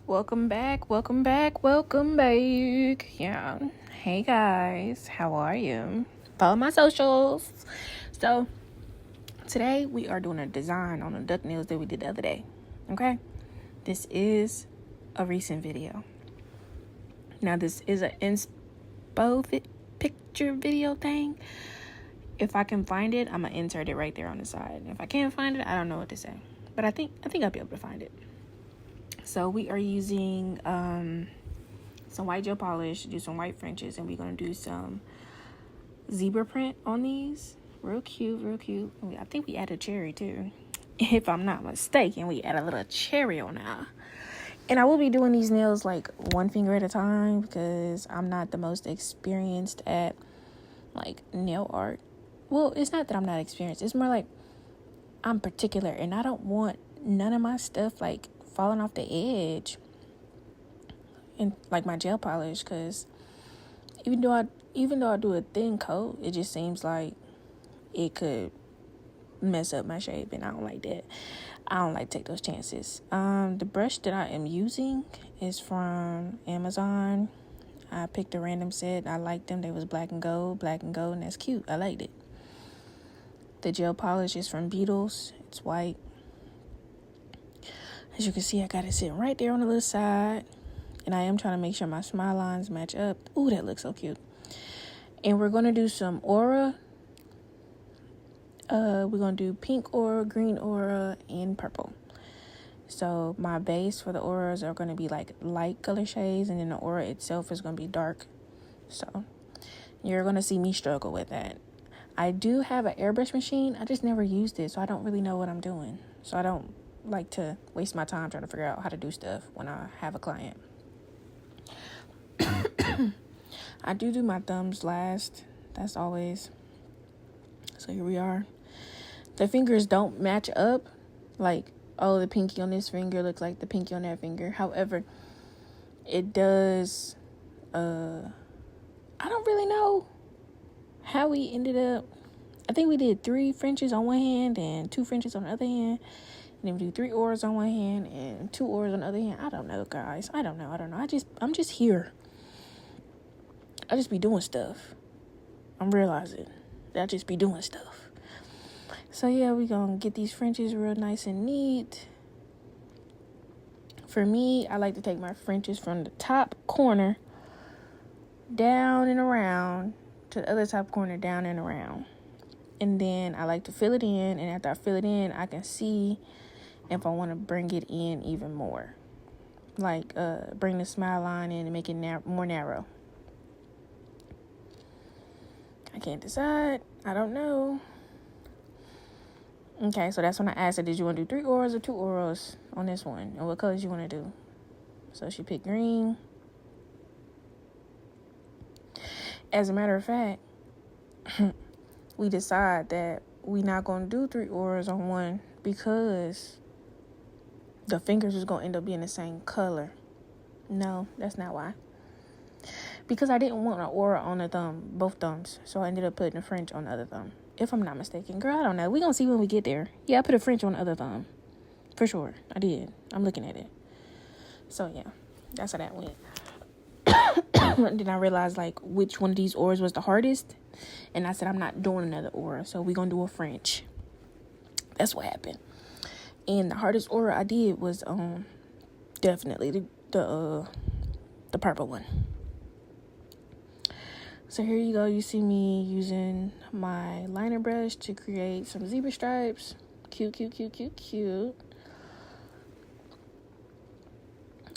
Welcome back, welcome back, welcome back. Yeah. Hey guys, how are you? Follow my socials. So, today we are doing a design on the duck nails that we did the other day. Okay? This is a recent video. Now, this is an inspo picture video thing. If I can find it, I'm going to insert it right there on the side. If I can't find it, I don't know what to say. But I think I'll be able to find it. So we are using some white gel polish to do some white Frenches, and we're going to do some zebra print on these. Real cute, real cute. I think we added cherry too. If I'm not mistaken, we add a little cherry on there. And I will be doing these nails like one finger at a time because I'm not the most experienced at like nail art. Well, it's not that I'm not experienced. It's more like I'm particular and I don't want none of my stuff like falling off the edge and like my gel polish, because even though I do a thin coat, it just seems like it could mess up my shape, and I don't like that. I don't like to take those chances. The brush that I am using is from Amazon. I picked a random set. I liked them. They was black and gold, and that's cute. I liked it. The gel polish is from Beetles. It's white. As you can see, I got it sitting right there on the little side. And I am trying to make sure my smile lines match up. Ooh, that looks so cute. And we're going to do some aura. We're going to do pink aura, green aura, and purple. So my base for the auras are going to be like light color shades. And then the aura itself is going to be dark. So you're going to see me struggle with that. I do have an airbrush machine. I just never used it, so I don't really know what I'm doing. So I don't like to waste my time trying to figure out how to do stuff when I have a client. I do my thumbs last. That's always. So here we are. The fingers don't match up. Like, oh, the pinky on this finger looks like the pinky on that finger. However, it does. I don't really know how we ended up. I think we did 3 Frenches on one hand and 2 Frenches on the other hand. And then we do 3 auras on one hand and 2 auras on the other hand. I don't know, guys. I don't know. I'm just here. I just be doing stuff. I'm realizing that I just be doing stuff. So yeah, we gonna get these Frenches real nice and neat. For me, I like to take my Frenches from the top corner down and around to the other top corner, down and around. And then I like to fill it in, and after I fill it in, I can see if I want to bring it in even more. Like bring the smile line in and make it more narrow. I can't decide. I don't know. Okay, so that's when I asked her, did you want to do 3 auras or 2 auras on this one? And what colors you want to do? So she picked green. As a matter of fact, we decide that we not going to do 3 auras on one because the fingers is going to end up being the same color. No, that's not why. Because I didn't want an aura on the thumb, both thumbs. So I ended up putting a French on the other thumb. If I'm not mistaken. Girl, I don't know. We're going to see when we get there. Yeah, I put a French on the other thumb. For sure. I did. I'm looking at it. So, yeah. That's how that went. Then I realized, like, which one of these auras was the hardest. And I said, I'm not doing another aura. So, we're going to do a French. That's what happened. And the hardest aura I did was definitely the purple one. So here you go. You see me using my liner brush to create some zebra stripes. Cute.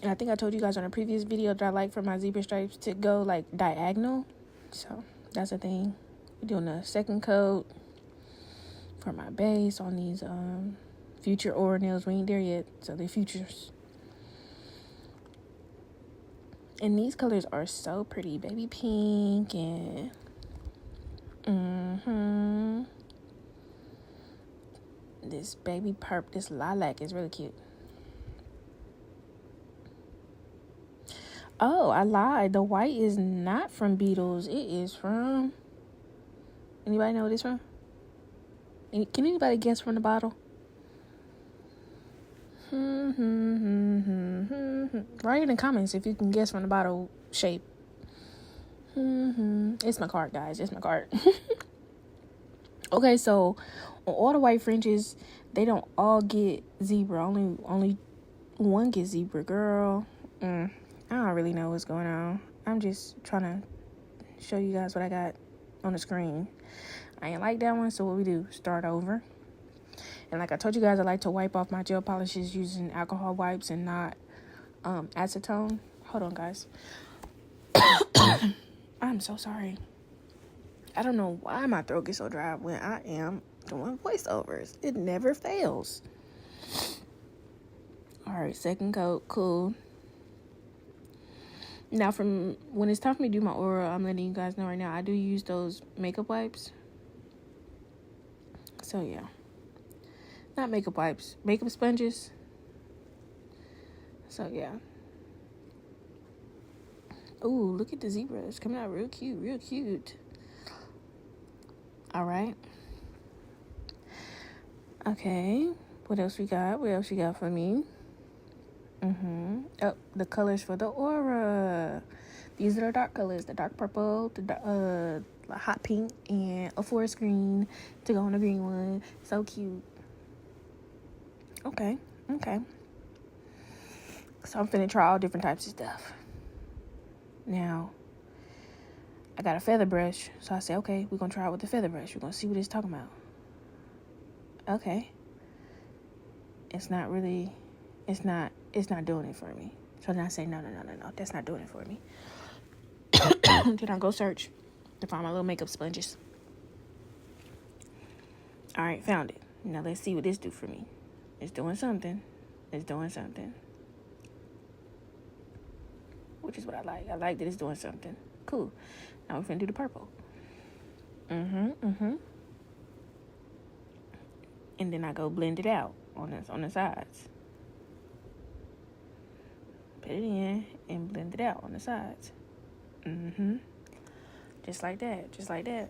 And I think I told you guys on a previous video that I like for my zebra stripes to go like diagonal. So that's a thing. We're doing a second coat for my base on these future aura nails. We ain't there yet, so they're futures. And these colors are so pretty. Baby pink and this baby purple, this lilac is really cute. Oh, I lied. The white is not from Beetles. It is from Anybody know what it's from? Can anybody guess from the bottle? Write in the comments if you can guess from the bottle shape. It's my card, guys. It's my card. Okay, so on all the white Frenches, they don't all get zebra. Only one gets zebra, girl. I don't really know what's going on. I'm just trying to show you guys what I got on the screen. I ain't like that one, so what we do, start over. And like I told you guys, I like to wipe off my gel polishes using alcohol wipes and not acetone. Hold on, guys. I'm so sorry. I don't know why my throat gets so dry when I am doing voiceovers. It never fails. All right, second coat, cool. Now, from when it's time for me to do my aura, I'm letting you guys know right now, I do use those makeup wipes. So, yeah. Not makeup wipes, makeup sponges. So, yeah. Ooh, look at the zebra. It's coming out real cute, real cute. All right. Okay. What else we got? What else you got for me? Oh, the colors for the aura. These are the dark colors. The dark purple, the hot pink, and a forest green to go on the green one. So cute. Okay. So I'm finna try all different types of stuff. Now, I got a feather brush. So I said, okay, we're gonna try it with the feather brush. We're gonna see what it's talking about. Okay. It's not doing it for me. So then I say, no, that's not doing it for me. Then I go search to find my little makeup sponges. All right, found it. Now let's see what this do for me. It's doing something. Which is what I like. I like that it's doing something. Cool. Now we're finna do the purple. And then I go blend it out on the sides. Put it in and blend it out on the sides. Just like that.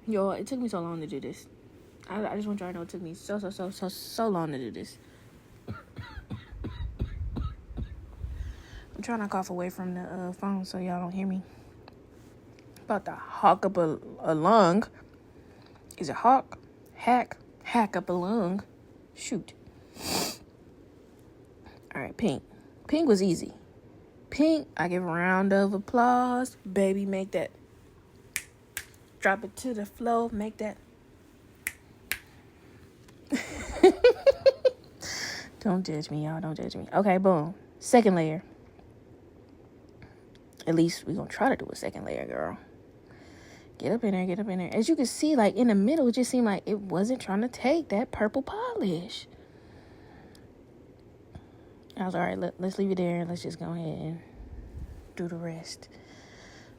Y'all, it took me so long to do this. I just want y'all to know it took me so long to do this. I'm trying to cough away from the phone so y'all don't hear me. About to hawk up a lung. Is it hawk? Hack up a lung. Shoot. All right, pink. Pink was easy. Pink, I give a round of applause. Baby, make that. Drop it to the floor. Make that. Don't judge me, y'all. Don't judge me. Okay, boom. Second layer. At least we're going to try to do a second layer, girl. Get up in there. As you can see, like, in the middle, it just seemed like it wasn't trying to take that purple polish. I was all right, let's leave it there and let's just go ahead and do the rest.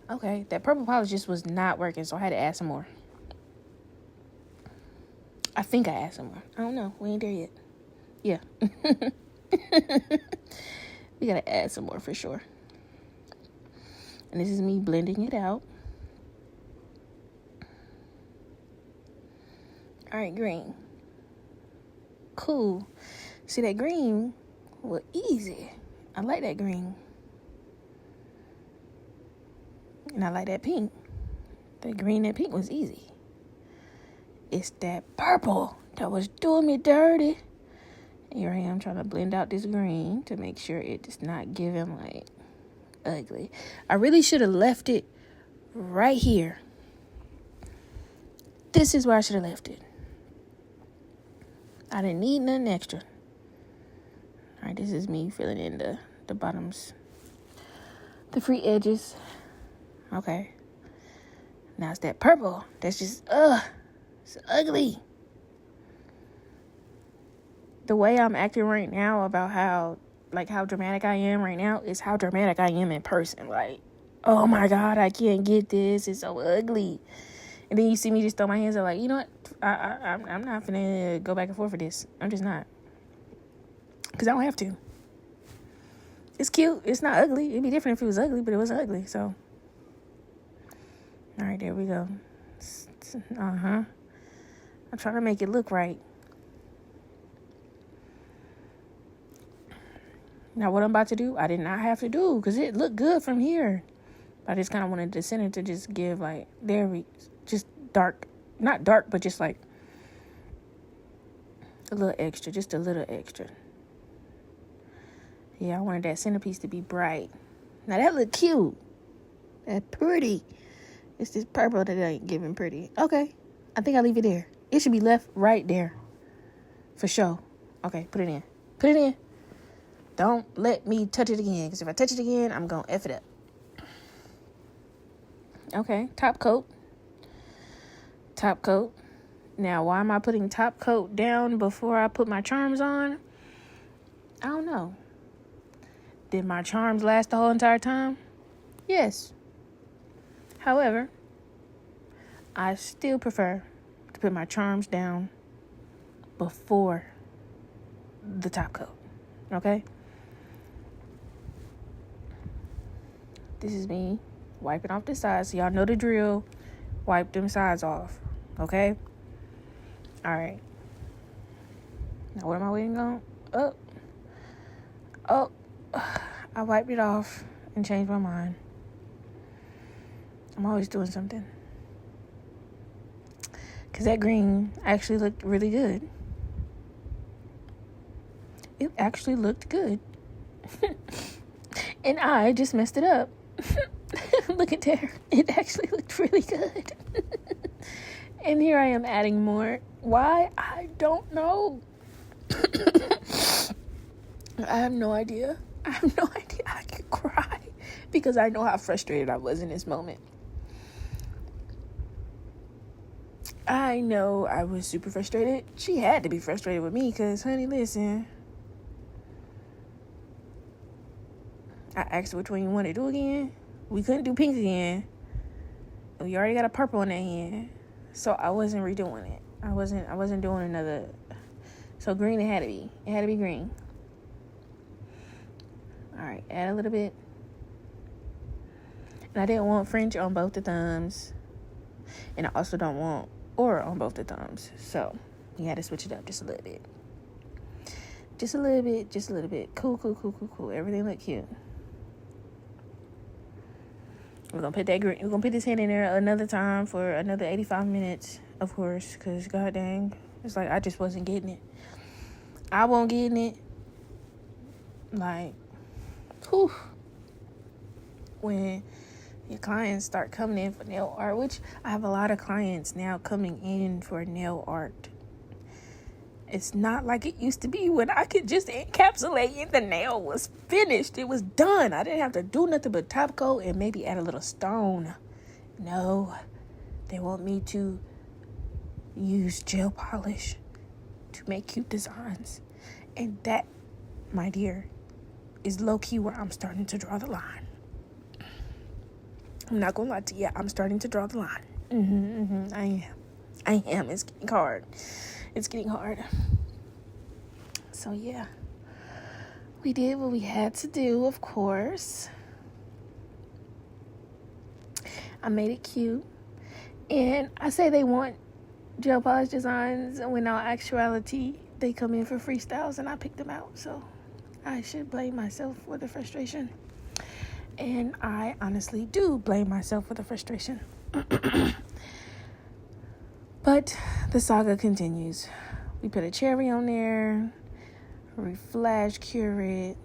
Okay, that purple polish just was not working, so I had to add some more. I think I added some more. I don't know. We ain't there yet. Yeah. We gotta add some more for sure. And this is me blending it out. All right, green. Cool. See, that green was easy. I like that green. And I like that pink. That green and pink was easy. It's that purple that was doing me dirty. Here I am trying to blend out this green to make sure it does not give him like ugly. I really should have left it right here. This is where I should have left it. I didn't need nothing extra. All right, this is me filling in the bottoms, the free edges. Okay. Now it's that purple. That's just, it's ugly. The way I'm acting right now about how dramatic I am right now is how dramatic I am in person. Like, oh my God, I can't get this. It's so ugly. And then you see me just throw my hands up like, you know what? I'm not finna go back and forth for this. I'm just not. Because I don't have to. It's cute. It's not ugly. It'd be different if it was ugly, but it wasn't ugly. So, All right, there we go. I'm trying to make it look right. Now, what I'm about to do, I did not have to do because it looked good from here. I just kind of wanted the center to just give like, just dark, not dark, but just like a little extra, just a little extra. Yeah, I wanted that centerpiece to be bright. Now that look cute. That's pretty. It's this purple that ain't giving pretty. Okay, I think I'll leave it there. It should be left right there. For sure. Okay, put it in. Put it in. Don't let me touch it again, because if I touch it again, I'm going to F it up. Okay, top coat. Top coat. Now, why am I putting top coat down before I put my charms on? I don't know. Did my charms last the whole entire time? Yes. However, I still prefer to put my charms down before the top coat. Okay? This is me wiping off the sides. So y'all know the drill. Wipe them sides off. Okay? Alright. Now what am I waiting on? Oh. I wiped it off and changed my mind. I'm always doing something. Because that green actually looked really good. It actually looked good. And I just messed it up. Look at there. It actually looked really good. And here I am adding more. Why? I don't know. I have no idea. I could cry because I know how frustrated I was in this moment. I know I was super frustrated. She had to be frustrated with me because, honey, listen. I asked her which one you want to do again. We couldn't do pink again. We already got a purple in that hand. So I wasn't redoing it. I wasn't doing another. So green it had to be. It had to be green. Alright, add a little bit. And I didn't want French on both the thumbs. And I also don't want aura on both the thumbs. So you had to switch it up just a little bit. Just a little bit. Cool. Everything look cute. We're gonna put that green. We're gonna put this hand in there another time for another 85 minutes, of course, because god dang, it's like I just wasn't getting it. I won't getting it. Like, whew. When your clients start coming in for nail art, which I have a lot of clients now coming in for nail art. It's not like it used to be when I could just encapsulate and the nail was finished. It was done. I didn't have to do nothing but top coat and maybe add a little stone. No, they want me to use gel polish to make cute designs. And that, my dear, is low-key where I'm starting to draw the line. I'm not going to lie to you. I'm starting to draw the line. I am. It's getting hard. So, yeah. We did what we had to do, of course. I made it cute. And I say they want gel polish designs when in all actuality they come in for freestyles and I pick them out. So I should blame myself for the frustration. And I honestly do blame myself for the frustration. But the saga continues. We put a cherry on there. We flash cure it.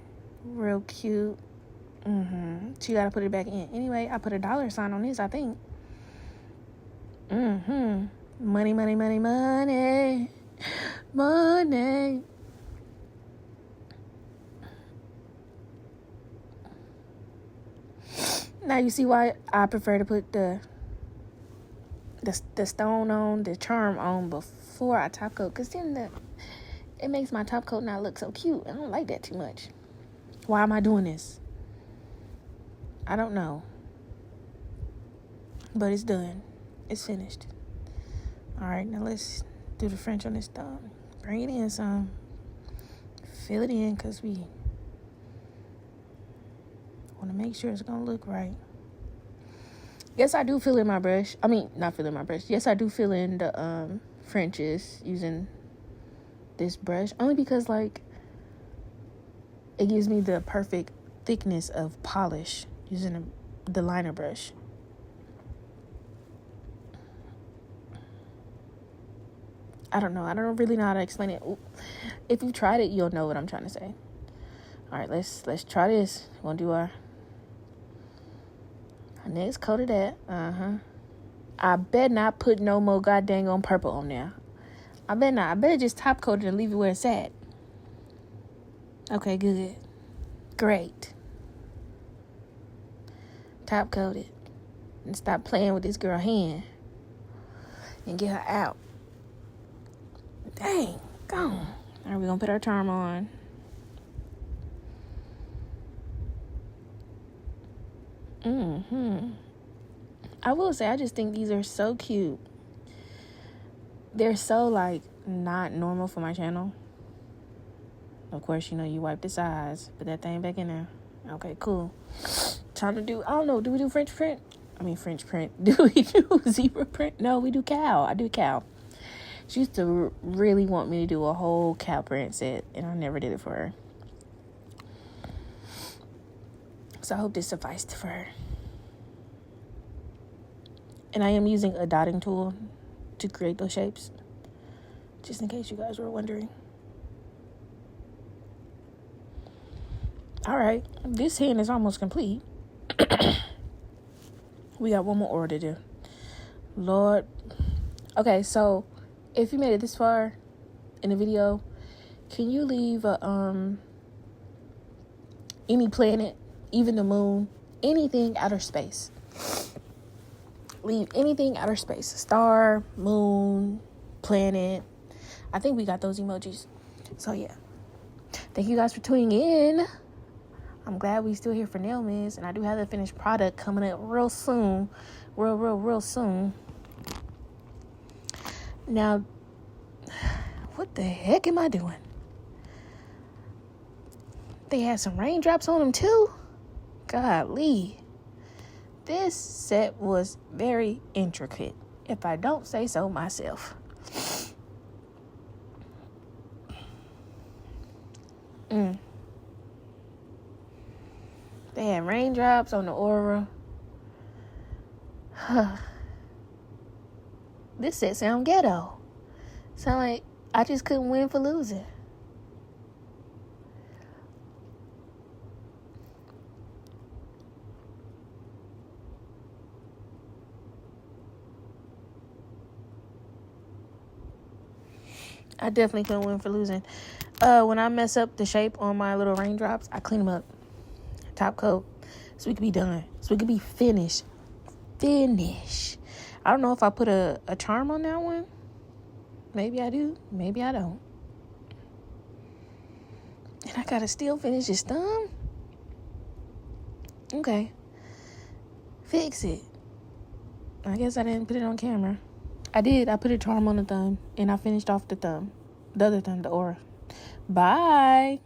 Real cute. She got to put it back in. Anyway, I put a $sign on this, I think. Money. Now you see why I prefer to put the stone on, the charm on before I top coat, because then it makes my top coat not look so cute. I don't like that too much. Why am I doing this? I don't know. But it's done. It's finished. Alright, now let's do the French on this thumb. Bring it in some. Fill it in, because we want to make sure it's going to look right. Yes, I do fill in my brush. I mean, not fill in my brush. Yes, I do fill in the Frenches using this brush. Only because, like, it gives me the perfect thickness of polish using the liner brush. I don't know. I don't really know how to explain it. If you tried it, you'll know what I'm trying to say. All right, let's try this. We're gonna do our next coat of that. I bet not put no more goddamn on purple on there. I bet not. I better just top coat it and leave it where it's at. Okay, good. Great. Top coat it. And stop playing with this girl hand. And get her out. Dang. Gone. All right, we're going to put our charm on. I will say, I just think these are so cute. They're so, like, not normal for my channel. Of course, you know, you wipe the sides. Put that thing back in there. Okay, cool. Time to do, I don't know, do we do French print? I mean, French print. Do we do zebra print? No, we do cow. I do cow. She used to really want me to do a whole cow print set, and I never did it for her. So I hope this sufficed for her. And I am using a dotting tool to create those shapes, just in case you guys were wondering. All right, this hand is almost complete. We got one more order to do. Lord. Okay, so if you made it this far in the video, can you leave any planet, even the moon, anything outer space? Leave anything outer space. Star, moon, planet. I think we got those emojis. So yeah. Thank you guys for tuning in. I'm glad we still here for Nailmas, and I do have the finished product coming up real soon. Real soon. Now, what the heck am I doing? They had some raindrops on them too? Golly. This set was very intricate, if I don't say so myself. They had raindrops on the aura. This set sound ghetto. Sound like I just couldn't win for losing. I definitely couldn't win for losing. When I mess up the shape on my little raindrops, I clean them up. Top coat. So we can be done. So we can be finished. I don't know if I put a charm on that one. Maybe I do. Maybe I don't. And I gotta still finish his thumb? Okay. Fix it. I guess I didn't put it on camera. I did. I put a charm on the thumb. And I finished off the thumb. The other thumb, the aura. Bye.